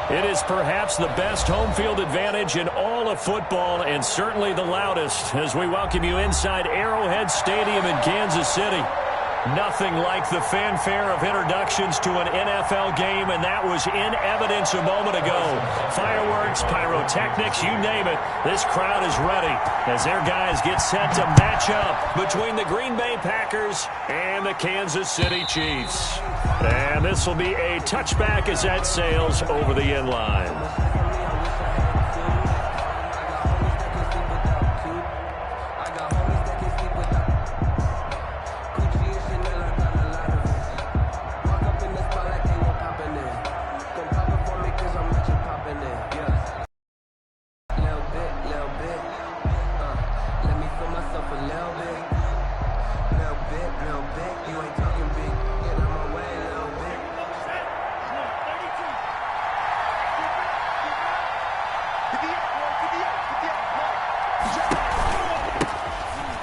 It is perhaps the best home field advantage in all of football, and certainly the loudest, as we welcome you inside Arrowhead Stadium in Kansas City. Nothing like the fanfare of introductions to an NFL game, and that was in evidence a moment ago. Fireworks, pyrotechnics, you name it. This crowd is ready as their guys get set to match up between the Green Bay Packers and the Kansas City Chiefs. And this will be a touchback as that sails over the end line.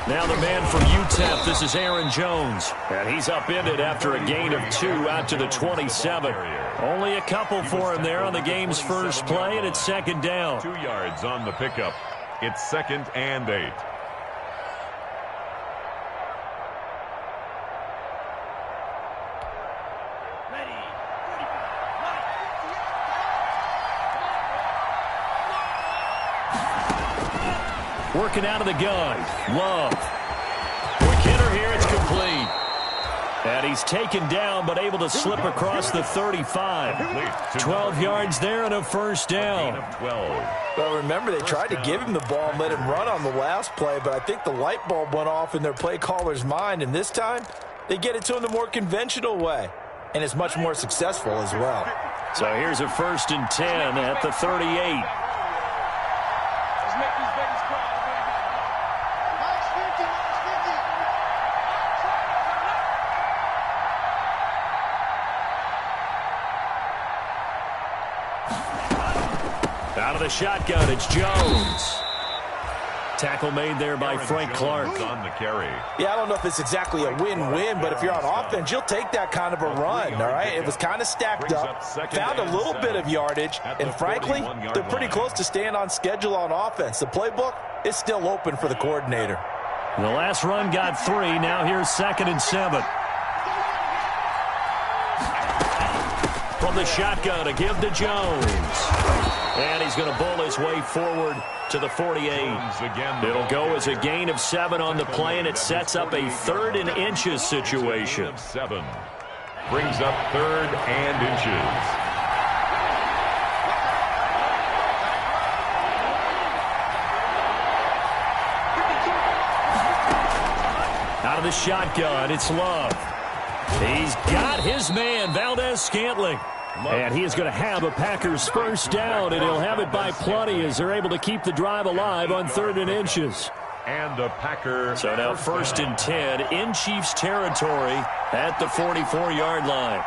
Now the man from UTEP, this is Aaron Jones. And he's upended after a gain of 2 out to the 27. Only a couple for him there on the game's first play, and it's second down. 2 yards on the pickup. It's 2nd and 8. Working out of the gun. Love. Quick hitter here. It's complete. And he's taken down but able to slip across the 35. 12 yards there and a first down. 12. Well, remember, they tried to give him the ball and let him run on the last play, but I think the light bulb went off in their play caller's mind, and this time they get it to him the more conventional way, and it's much more successful as well. So here's a 1st and 10 at the 38. Out of the shotgun, it's Jones. Tackle made there by Frank Clark. On the carry. Yeah, I don't know if it's exactly a win-win, but if you're on offense, you'll take that kind of a run, all right? It was kind of stacked up, found a little bit of yardage, and frankly, they're pretty close to staying on schedule on offense. The playbook is still open for the coordinator. The last run got 3. Now here's 2nd and 7. From the shotgun, a give to Jones. And he's going to bull his way forward to the 48. It'll go as a gain of 7 on the play, and it sets up a 3rd and inches situation. 7 brings up 3rd and inches. Out of the shotgun, it's Love. He's got his man, Valdez-Scantling. And he is going to have a Packers first down, and he'll have it by plenty as they're able to keep the drive alive on 3rd and inches. And a Packer. So now 1st and 10 in Chiefs territory at the 44-yard line.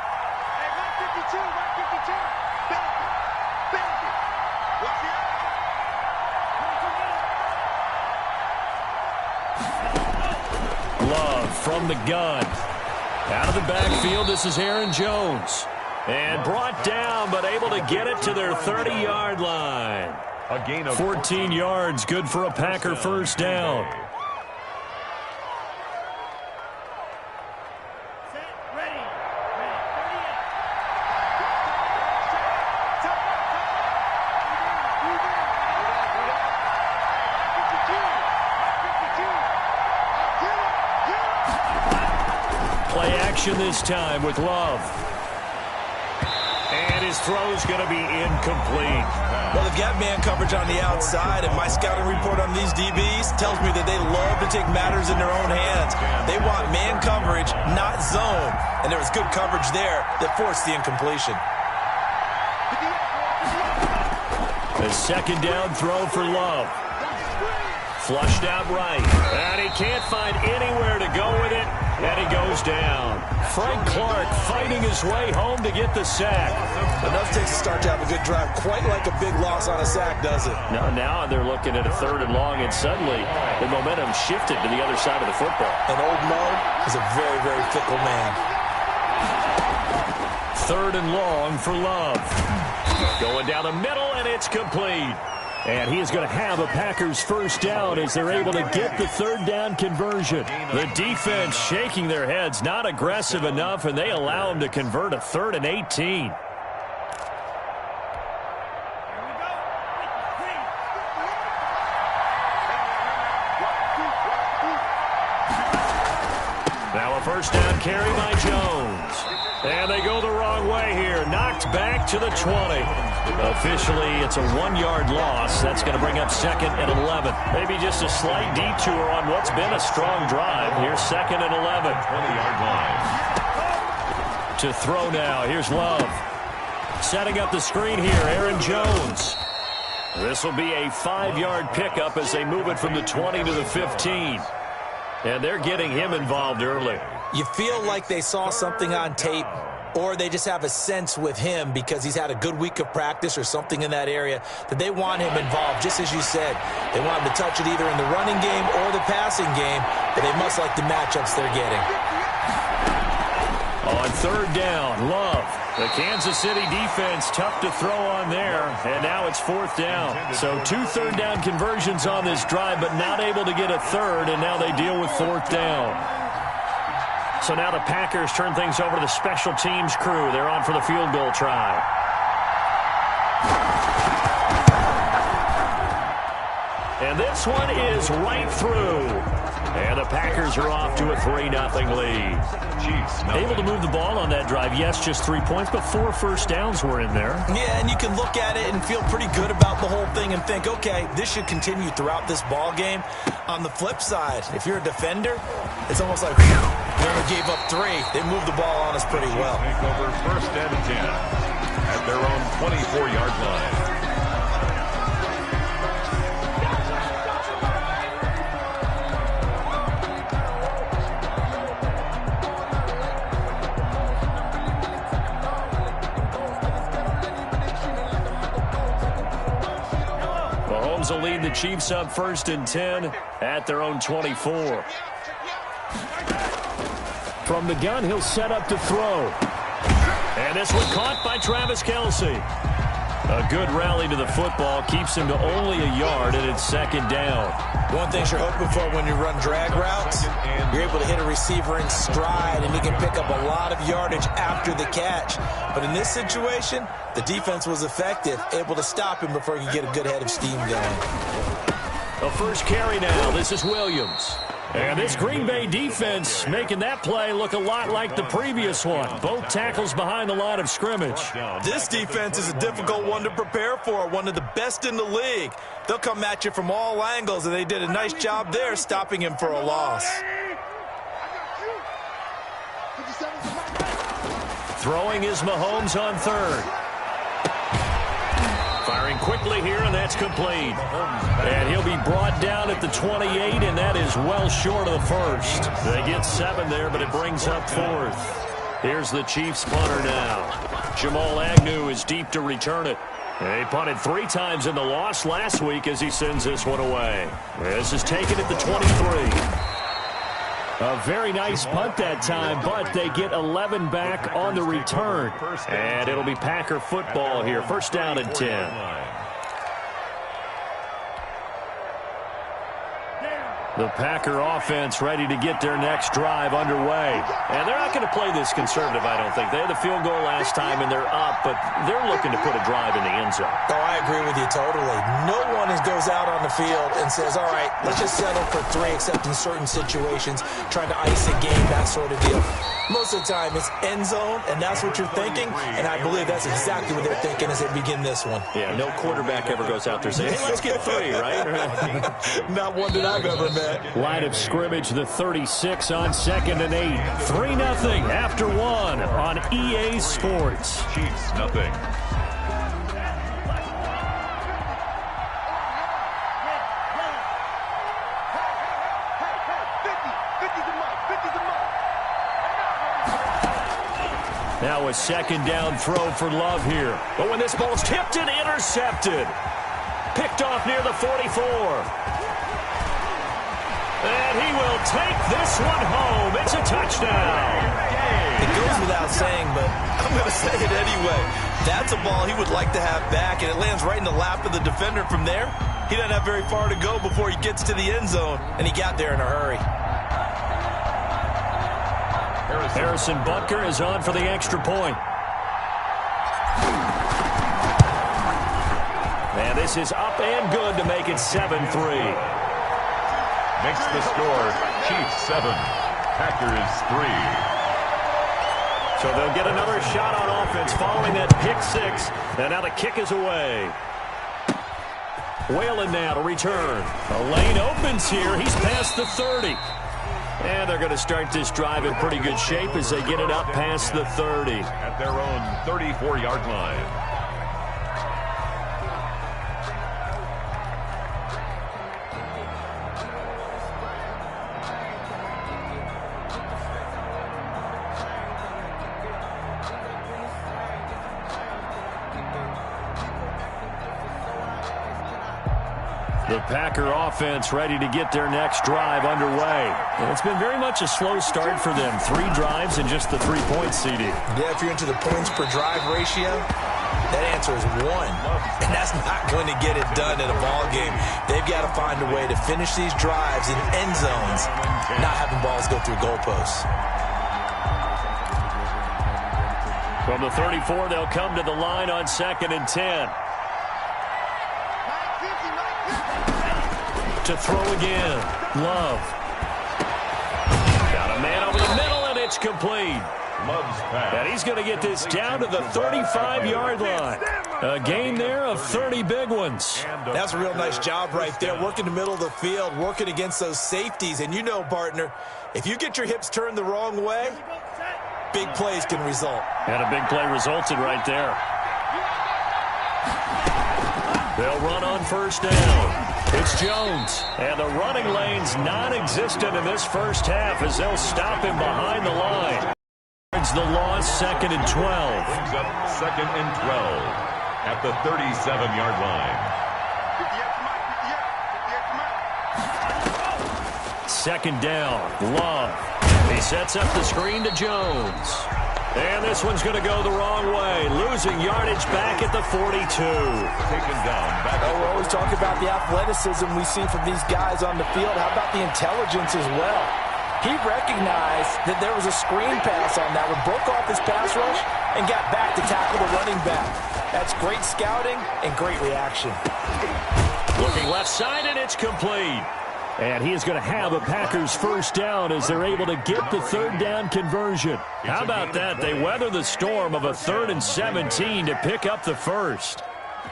Love from the gun. Out of the backfield, this is Aaron Jones. And brought down, but able to get it to their 30-yard line. A gain of 14 yards, good for a Packer first down. Play action this time with Love. And his throw's going to be incomplete. Well, they've got man coverage on the outside, and my scouting report on these DBs tells me that they love to take matters in their own hands. They want man coverage, not zone. And there was good coverage there that forced the incompletion. The 2nd down throw for Love. Flushed out right. And he can't find anywhere to go with it. And he goes down. Frank Clark fighting his way home to get the sack. Enough takes a start to have a good drive. Quite like a big loss on a sack, does it? Now they're looking at a 3rd and long, and suddenly the momentum shifted to the other side of the football. And old Mo is a very, very fickle man. 3rd and long for Love. Going down the middle, and it's complete. And he is going to have a Packers first down as they're able to get the 3rd down conversion. The defense shaking their heads, not aggressive enough, and they allow him to convert a 3rd and 18. Now a first down carry by Jones. And they go the wrong way here. Knocked back to the 20. Officially, it's a 1-yard loss. That's going to bring up 2nd and 11. Maybe just a slight detour on what's been a strong drive. Here's 2nd and 11. 20-yard line. To throw now. Here's Love. Setting up the screen here, Aaron Jones. This will be a 5-yard pickup as they move it from the 20 to the 15. And they're getting him involved early. You feel like they saw something on tape, or they just have a sense with him because he's had a good week of practice or something in that area that they want him involved. Just as you said, they want him to touch it either in the running game or the passing game, but they must like the matchups they're getting. On 3rd down, Love. The Kansas City defense tough to throw on there, and now it's 4th down. So 2 3rd down conversions on this drive, but not able to get a 3rd, and now they deal with 4th down. So now the Packers turn things over to the special teams crew. They're on for the field goal try. And this one is right through. And the Packers are off to a 3-0 lead. Able to move the ball on that drive. Yes, just 3 points, but 4 first downs were in there. Yeah, and you can look at it and feel pretty good about the whole thing and think, okay, this should continue throughout this ball game. On the flip side, if you're a defender, it's almost like, whew, they only gave up 3. They moved the ball on us pretty well. Take over 1st and 10 at their own 24-yard line. Will lead the Chiefs up 1st and 10 at their own 24. From the gun, he'll set up to throw. And this one caught by Travis Kelce. A good rally to the football keeps him to only a yard, and it's 2nd down. One thing you're hoping for when you run drag routes, you're able to hit a receiver in stride, and he can pick up a lot of yardage after the catch. But in this situation, the defense was effective, able to stop him before he could get a good head of steam going. The first carry now. This is Williams. And this Green Bay defense making that play look a lot like the previous one. Both tackles behind the line of scrimmage. This defense is a difficult one to prepare for, one of the best in the league. They'll come at you from all angles, and they did a nice job there stopping him for a loss. Throwing is Mahomes on 3rd. Firing quickly here, and that's complete. And he'll be brought down at the 28, and that is well short of the 1st. They get 7 there, but it brings up 4th. Here's the Chiefs punter now. Jamal Agnew is deep to return it. He punted 3 times in the loss last week as he sends this one away. This is taken at the 23. A very nice punt that time, but they get 11 back on the return. And it'll be Packer football here. 1st down and 10. The Packer offense ready to get their next drive underway. And they're not going to play this conservative, I don't think. They had the field goal last time, and they're up, but they're looking to put a drive in the end zone. Oh, I agree with you totally. No one goes out on the field and says, all right, let's just settle for 3, except in certain situations, trying to ice a game, that sort of deal. Most of the time, it's end zone, and that's what you're thinking, and I believe that's exactly what they're thinking as they begin this one. Yeah, no quarterback ever goes out there saying, hey, let's get 3, right? Not one that I've ever met. Line of scrimmage, the 36 on 2nd and 8. 3-0 after 1 on EA Sports. Chiefs, nothing. Now a 2nd down throw for Love here. But when this ball's tipped and intercepted. Picked off near the 44. And he will take this one home. It's a touchdown. It goes without saying, but I'm going to say it anyway. That's a ball he would like to have back, and it lands right in the lap of the defender. From there, he doesn't have very far to go before he gets to the end zone, and he got there in a hurry. Harrison Butker is on for the extra point. And this is up and good to make it 7-3. Makes the score Chiefs 7, Packers 3. So they'll get another shot on offense following that pick six. And now the kick is away. Whalen now to return. A lane opens here. He's past the 30. And they're going to start this drive in pretty good shape as they get it up past the 30. At their own 34-yard line. The Packer offense ready to get their next drive underway. And it's been very much a slow start for them. 3 drives and just the 3 points, CD. Yeah, if you're into the points per drive ratio, that answer is 1. And that's not going to get it done in a ball game. They've got to find a way to finish these drives in end zones, not having balls go through goalposts. From the 34, they'll come to the line on 2nd and 10. To throw again. Love. Got a man over the middle, and it's complete. Love's pass. And he's going to get this down to the 35-yard line. A gain there of 30 big ones. That's a real nice job right there, working the middle of the field, working against those safeties. And you know, partner, if you get your hips turned the wrong way, big plays can result. And a big play resulted right there. They'll run on first down. It's Jones, and the running lane's non-existent in this first half as they'll stop him behind the line. It's the loss, 2nd and 12. Brings up 2nd and 12 at the 37-yard line. 2nd down, Love. He sets up the screen to Jones. And this one's going to go the wrong way, losing yardage back at the 42. Taken down. We always talk about the athleticism we see from these guys on the field. How about the intelligence as well? He recognized that there was a screen pass on that one, broke off his pass rush, and got back to tackle the running back. That's great scouting and great reaction. Looking left side, and it's complete. And he is going to have a Packers first down as they're able to get the 3rd down conversion. How about that? They weather the storm of a 3rd and 17 to pick up the first.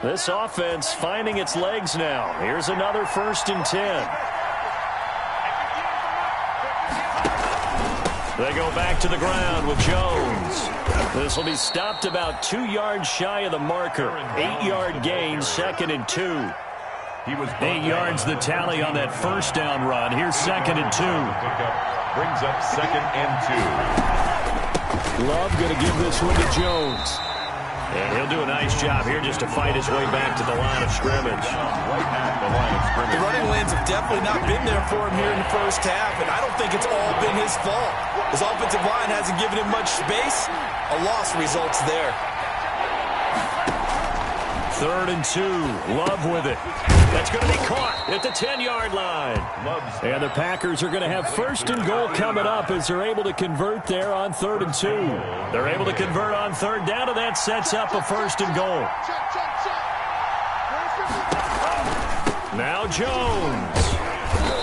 This offense finding its legs now. Here's another 1st and 10. They go back to the ground with Jones. This will be stopped about 2 yards shy of the marker. 8-yard gain, 2nd and 2. 8 yards the tally on that first down run. Here's 2nd and 2. Brings up 2nd and 2. Love going to give this one to Jones. And he'll do a nice job here just to fight his way back to the line of scrimmage. Right at the line of scrimmage. The running lanes have definitely not been there for him here in the first half, and I don't think it's all been his fault. His offensive line hasn't given him much space. A loss results there. 3rd and 2. Love with it. That's going to be caught at the 10-yard line. And the Packers are going to have 1st and goal coming up as they're able to convert there on 3rd and 2. They're able to convert on 3rd down, and that sets up a 1st and goal. Now Jones.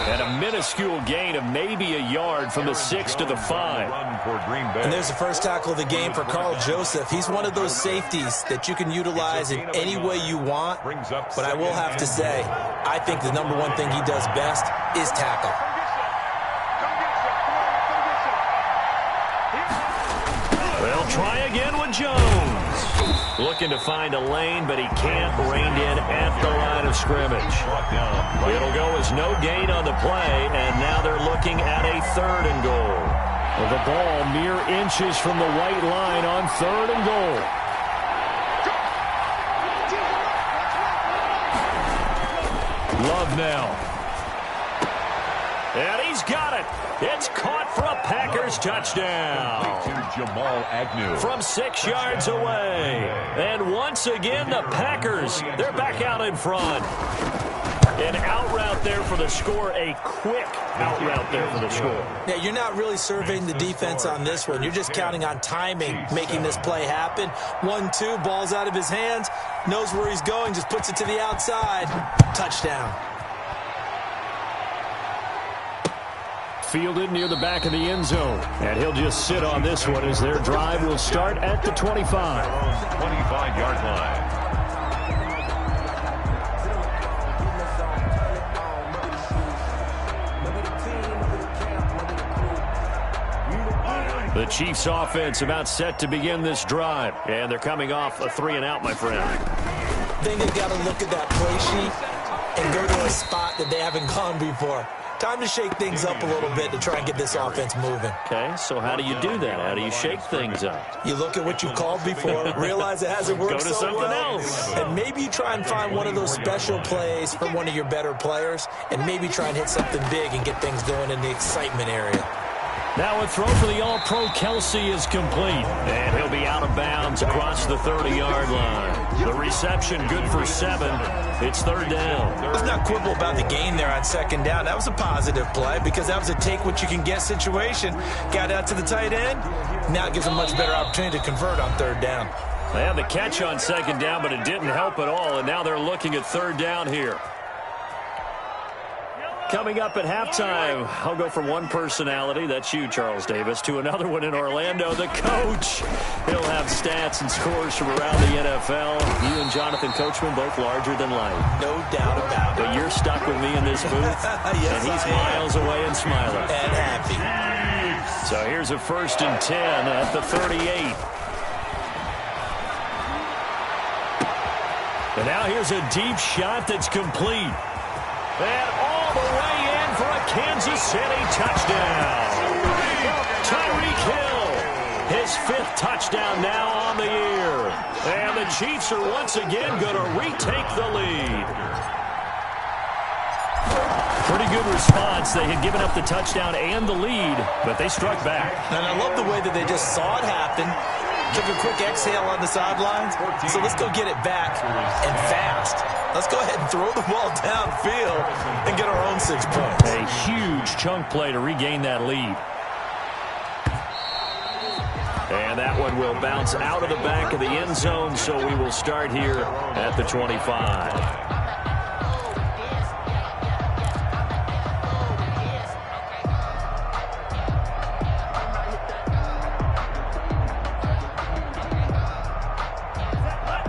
And a minuscule gain of maybe a yard from the 6 to the 5. And there's the first tackle of the game for Carl Joseph. He's one of those safeties that you can utilize in any way you want. But I will have to say, I think the number one thing he does best is tackle. They'll try again with Jones. Looking to find a lane, but he can't rein in at the line of scrimmage. It'll go as no gain on the play, and now they're looking at a 3rd and goal. The ball mere inches from the white line on 3rd and goal. Love now. And he's got it. It's caught for a Packers touchdown. Jamal Agnew. From 6 yards away. And once again, the Packers, they're back out in front. An out route there for the score, a quick out route there for the score. Yeah, you're not really surveying the defense on this one. You're just counting on timing, making this play happen. 1-2, ball's out of his hands, knows where he's going, just puts it to the outside. Touchdown. Fielded near the back of the end zone. And he'll just sit on this one as their drive will start at the 25. 25-yard line. The Chiefs offense about set to begin this drive. And they're coming off a 3-and-out, my friend. I think they've got to look at that play sheet and go to a spot that they haven't gone before. Time to shake things up a little bit to try and get this offense moving. Okay, so how do you do that? How do you shake things up? You look at what you've called before, realize it hasn't worked Go to so something well, else. and maybe you try and find one of those special plays from one of your better players, and maybe try and hit something big and get things going in the excitement area. Now a throw for the All-Pro Kelsey is complete. And he'll be out of bounds across the 30-yard line. The reception good for 7. It's 3rd down. Let's not quibble about the gain there on 2nd down. That was a positive play because that was a take-what-you-can-get situation. Got out to the tight end. Now it gives them a much better opportunity to convert on 3rd down. They had the catch on 2nd down, but it didn't help at all. And now they're looking at 3rd down here. Coming up at halftime, I'll go from one personality, that's you, Charles Davis, to another one in Orlando, the coach. He'll have stats and scores from around the NFL. You and Jonathan Coachman, both larger than life. No doubt about it. But you're stuck with me in this booth, yes, and he's miles away and smiling. And happy. So here's a 1st and 10 at the 38. And now here's a deep shot that's complete. And all the way in for a Kansas City touchdown. Tyreek Hill, his 5th touchdown now on the year. And the Chiefs are once again going to retake the lead. Pretty good response. They had given up the touchdown and the lead, but they struck back. And I love the way that they just saw it happen. Took a quick exhale on the sidelines. So let's go get it back and fast. Let's go ahead and throw the ball downfield and get our own 6 points. A huge chunk play to regain that lead. And that one will bounce out of the back of the end zone, so we will start here at the 25.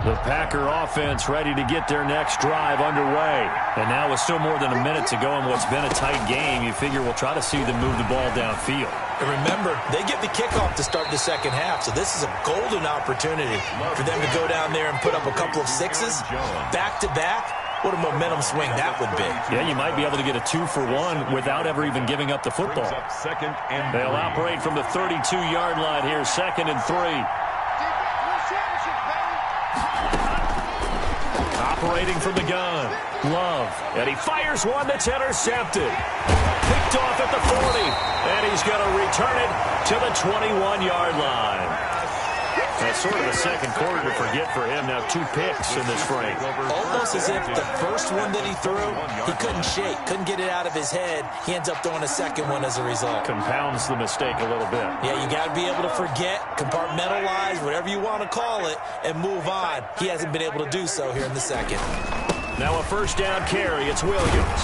The Packer offense ready to get their next drive underway. And now with still more than a minute to go in what's been a tight game, you figure we'll try to see them move the ball downfield. And remember, they get the kickoff to start the 2nd half, so this is a golden opportunity for them to go down there and put up a couple of 6s back-to-back. What a momentum swing that would be. Yeah, you might be able to get a 2-for-1 without ever even giving up the football. They'll operate from the 32-yard line here, 2nd and 3. Operating from the gun, Love, and he fires one that's intercepted. Picked off at the 40, and he's going to return it to the 21-yard line. That's sort of a second quarter to forget for him. Now 2 picks in this frame. Almost as if the first one that he threw, he couldn't shake, couldn't get it out of his head. He ends up throwing a second one as a result. Compounds the mistake a little bit. Yeah, you got to be able to forget, compartmentalize, whatever you want to call it, and move on. He hasn't been able to do so here in the 2nd. Now a 1st down carry. It's Williams.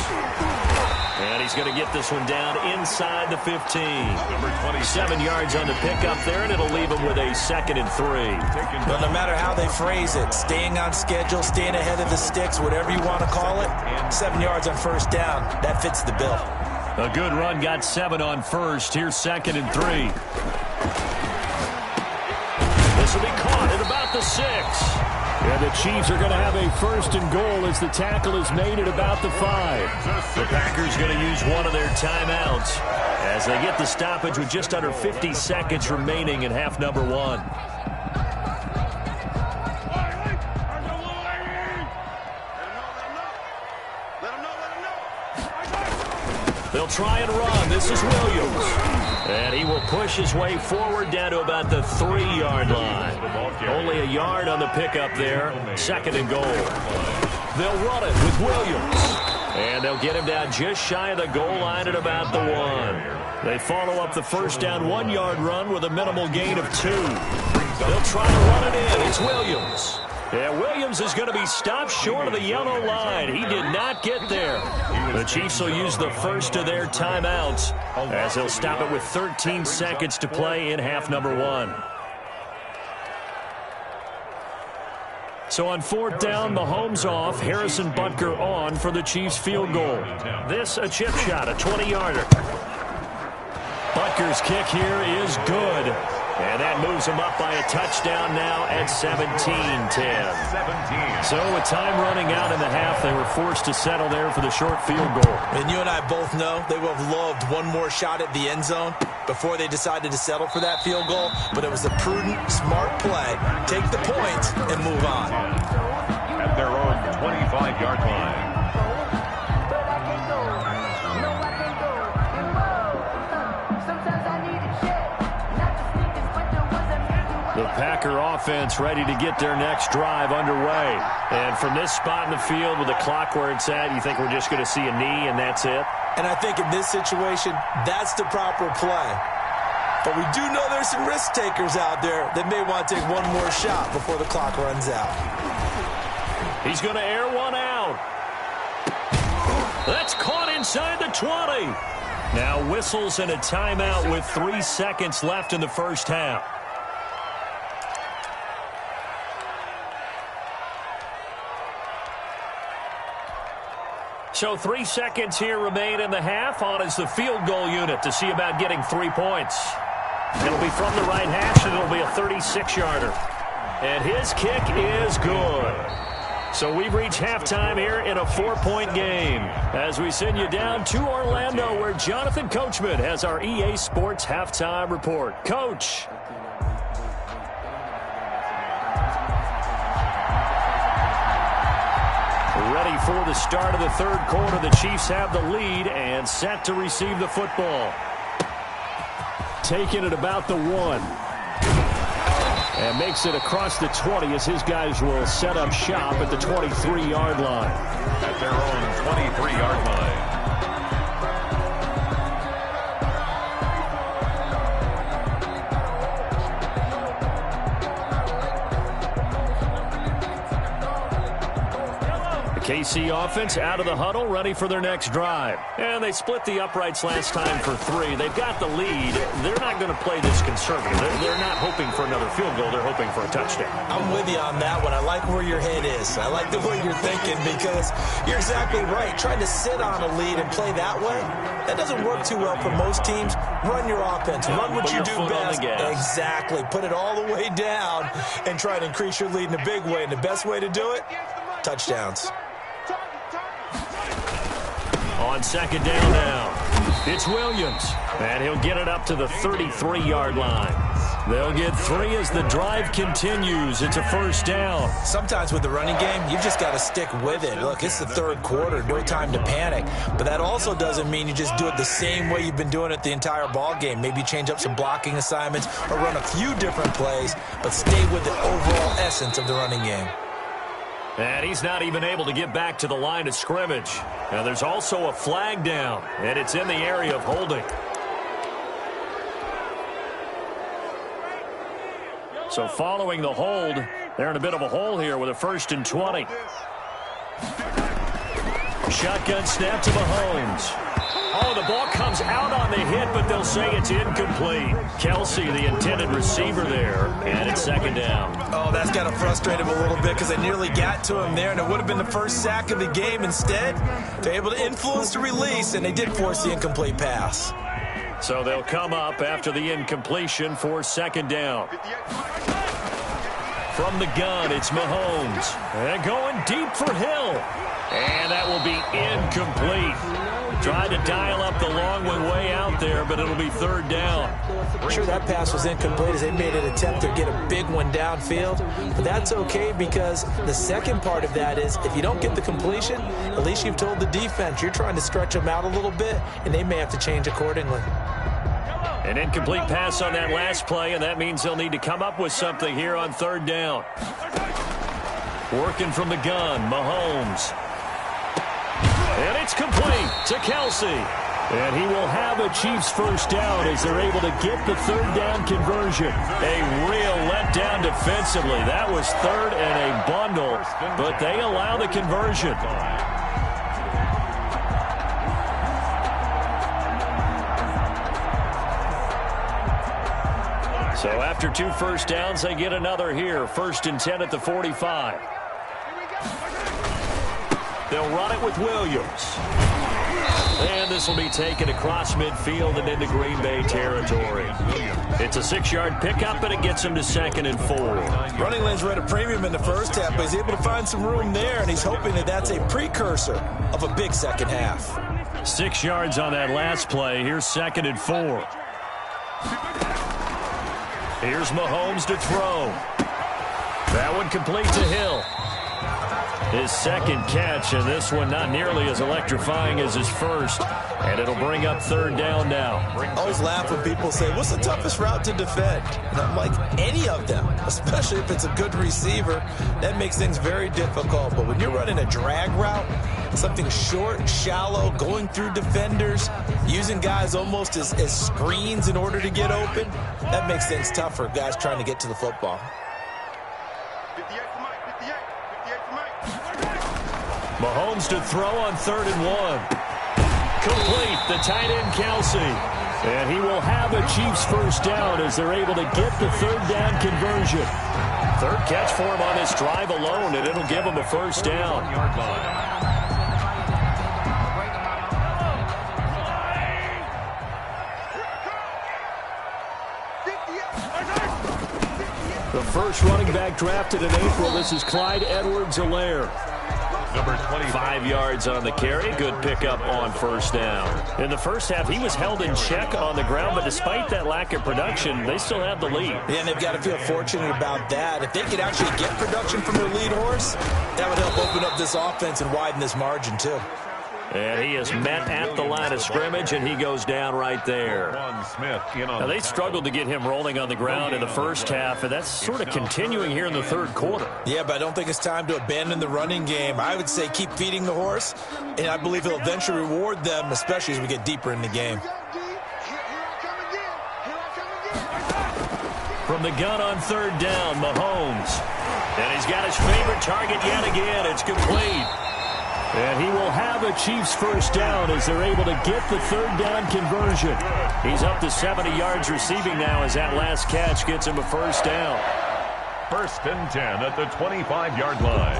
And he's going to get this one down inside the 15. Number 27 yards on the pickup there, and it'll leave him with a 2nd and 3. But no matter how they phrase it, staying on schedule, staying ahead of the sticks, whatever you want to call it, 7 yards on 1st down, that fits the bill. A good run, got 7 on 1st. Here's 2nd and 3. This will be caught at about the 6. And the Chiefs are going to have a 1st and goal as the tackle is made at about the 5. The Packers going to use one of their timeouts as they get the stoppage with just under 50 seconds remaining in half number 1. They'll try and run. This is Williams. And he will push his way forward down to about the 3-yard line. Only a yard on the pickup there. 2nd and goal. They'll run it with Williams. And they'll get him down just shy of the goal line at about the 1. They follow up the first down 1-yard run with a minimal gain of 2. They'll try to run it in. It's Williams. Yeah, Williams is going to be stopped short of the yellow line. He did not get there. The Chiefs will use the first of their timeouts as they'll stop it with 13 seconds to play in half number 1. So on 4th down, Mahomes off, Harrison Butker on for the Chiefs field goal. This a chip shot, a 20-yarder. Butker's kick here is good. And that moves him up by a touchdown now at 17-10. So with time running out in the half, they were forced to settle there for the short field goal. And you and I both know they would have loved one more shot at the end zone before they decided to settle for that field goal. But it was a prudent, smart play. Take the points and move on. At their own 25-yard line. The Packer offense ready to get their next drive underway. And from this spot in the field with the clock where it's at, you think we're just going to see a knee and that's it? And I think in this situation, that's the proper play. But we do know there's some risk takers out there that may want to take one more shot before the clock runs out. He's going to air one out. That's caught inside the 20. Now whistles and a timeout with 3 seconds left in the first half. So 3 seconds here remain in the half. On is the field goal unit to see about getting 3 points. It'll be from the right hash, and it'll be a 36-yarder. And his kick is good. So we've reached halftime here in a 4-point game. As we send you down to Orlando, where Jonathan Coachman has our EA Sports halftime report. Coach. Ready for the start of the 3rd quarter. The Chiefs have the lead and set to receive the football. Taking it about the 1. And makes it across the 20 as his guys will set up shop at the 23-yard line. At their own 23-yard line. KC offense out of the huddle, ready for their next drive. And they split the uprights last time for 3. They've got the lead. They're not going to play this conservative. They're not hoping for another field goal. They're hoping for a touchdown. I'm with you on that one. I like where your head is. I like the way you're thinking because you're exactly right. Trying to sit on a lead and play that way, that doesn't work too well for most teams. Run your offense. Run what you do best. Exactly. Put it all the way down and try to increase your lead in a big way. And the best way to do it, touchdowns. On 2nd down now, it's Williams, and he'll get it up to the 33-yard line. They'll get 3 as the drive continues. It's a 1st down. Sometimes with the running game, you've just got to stick with it. Look, it's the 3rd quarter, no time to panic. But that also doesn't mean you just do it the same way you've been doing it the entire ball game. Maybe change up some blocking assignments or run a few different plays, but stay with the overall essence of the running game. And he's not even able to get back to the line of scrimmage. Now there's also a flag down, and it's in the area of holding. So following the hold, they're in a bit of a hole here with a 1st and 20. Shotgun snap to Mahomes. Oh, the ball comes out on the hit, but they'll say it's incomplete. Kelsey, the intended receiver there, and it's 2nd down. Oh, that's got to frustrate him a little bit because they nearly got to him there, and it would have been the first sack of the game. Instead, they're able to influence the release, and they did force the incomplete pass. So they'll come up after the incompletion for 2nd down. From the gun, it's Mahomes. And going deep for Hill. And that will be incomplete. Tried to dial up the long one way out there, but it'll be third down. I'm sure that pass was incomplete as they made an attempt to get a big one downfield. But that's okay because the second part of that is if you don't get the completion, at least you've told the defense you're trying to stretch them out a little bit, and they may have to change accordingly. An incomplete pass on that last play, and that means they'll need to come up with something here on third down. Working from the gun, Mahomes. And it's complete to Kelsey. And he will have a Chiefs first down as they're able to get the third down conversion. A real letdown defensively. That was third and a bundle, but they allow the conversion. So after 2 first downs, they get another here. 1st and 10 at the 45. They'll run it with Williams. And this will be taken across midfield and into Green Bay territory. It's a 6-yard pickup, and it gets him to 2nd and 4. Running lanes were at a premium in the first half, but he's able to find some room there, and he's hoping that that's a precursor of a big second half. 6 yards on that last play. Here's 2nd and 4. Here's Mahomes to throw. That one complete to Hill. His second catch, and this one not nearly as electrifying as his first. And it'll bring up third down now. I always laugh when people say, what's the toughest route to defend? And I'm like, any of them, especially if it's a good receiver. That makes things very difficult. But when you're running a drag route, something short, shallow, going through defenders, using guys almost as screens in order to get open, that makes things tough for guys trying to get to the football. Mahomes to throw on 3rd and 1. Complete, the tight end Kelsey. And he will have a Chiefs first down as they're able to get the third down conversion. Third catch for him on this drive alone, and it'll give him a first down. The first running back drafted in April. This is Clyde Edwards-Helaire. Number 25. 5 yards on the carry. Good pickup on first down. In the first half, he was held in check on the ground, but despite that lack of production, they still have the lead. Yeah, and they've got to feel fortunate about that. If they could actually get production from their lead horse, that would help open up this offense and widen this margin, too. And he is met at the line of scrimmage, and he goes down right there. Now, they struggled to get him rolling on the ground in the first half, and that's sort of continuing here in the third quarter. Yeah, but I don't think it's time to abandon the running game. I would say keep feeding the horse, and I believe he'll eventually reward them, especially as we get deeper in the game. From the gun on third down, Mahomes. And he's got his favorite target yet again. It's complete. And he will have a Chiefs first down as they're able to get the third down conversion. He's up to 70 yards receiving now as that last catch gets him a first down. 1st and 10 at the 25-yard line.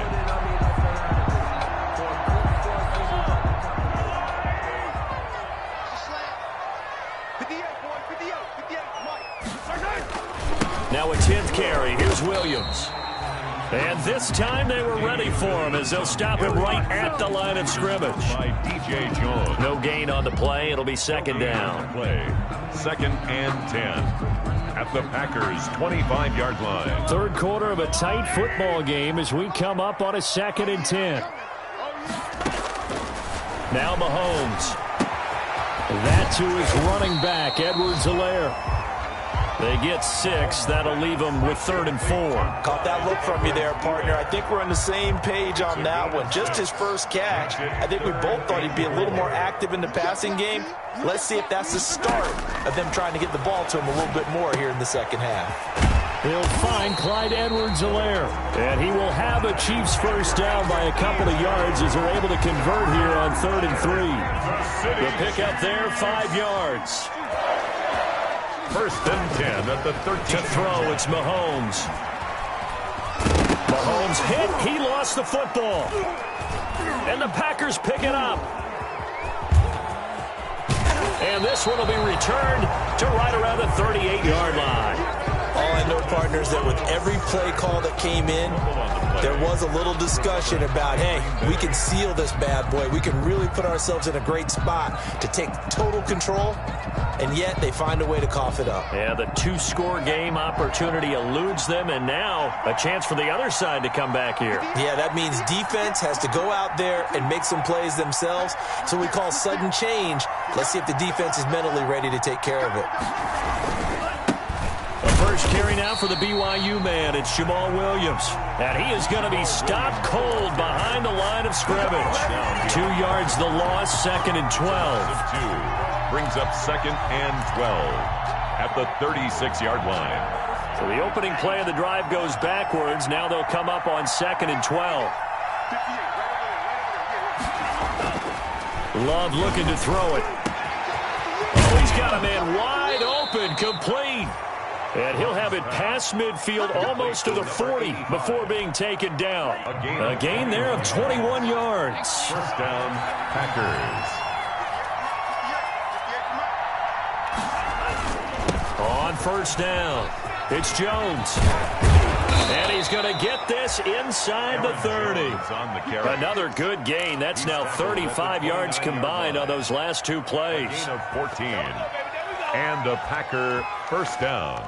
Now a 10th carry. Here's Williams. And this time they were ready for him as they'll stop him right at the line of scrimmage. By DJ Jones. No gain on the play. It'll be second down. Play. 2nd and 10 at the Packers' 25-yard line. Third quarter of a tight football game as we come up on a 2nd and 10. Now Mahomes. That to his running back, Edwards-Helaire. They get 6. That'll leave them with 3rd and 4. Caught that look from you there, partner. I think we're on the same page on that one. Just his first catch. I think we both thought he'd be a little more active in the passing game. Let's see if that's the start of them trying to get the ball to him a little bit more here in the second half. He'll find Clyde Edwards-Helaire. And he will have a Chiefs first down by a couple of yards as they're able to convert here on 3rd and 3. The pickup there, 5 yards. 1st and 10 at the 13. To throw, it's Mahomes. Mahomes hit. He lost the football. And the Packers pick it up. And this one will be returned to right around the 38-yard line. All I know, partner, partners that with every play call that came in, there was a little discussion about, hey, we can seal this bad boy. We can really put ourselves in a great spot to take total control, and yet they find a way to cough it up. Yeah, the two-score game opportunity eludes them, and now a chance for the other side to come back here. Yeah, that means defense has to go out there and make some plays themselves. So we call sudden change. Let's see if the defense is mentally ready to take care of it. The first carry now for the BYU man. It's Jamal Williams. And he is going to be stopped cold behind the line of scrimmage. 2 yards the loss, 2nd and 12. Brings up 2nd and 12 at the 36-yard line. So the opening play of the drive goes backwards. Now they'll come up on 2nd and 12. Love looking to throw it. Oh, he's got a man wide open, complete. And he'll have it past midfield almost to the 40 before being taken down. A gain there of 21 yards. First down, Packers. On first down, it's Jones. And he's going to get this inside the 30. Another good gain. That's now 35 yards combined on those last two plays. Gain of 14. And a Packer first down.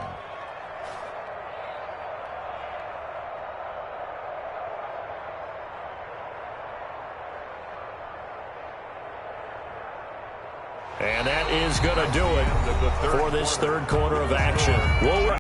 And that is going to do it for this third quarter of action.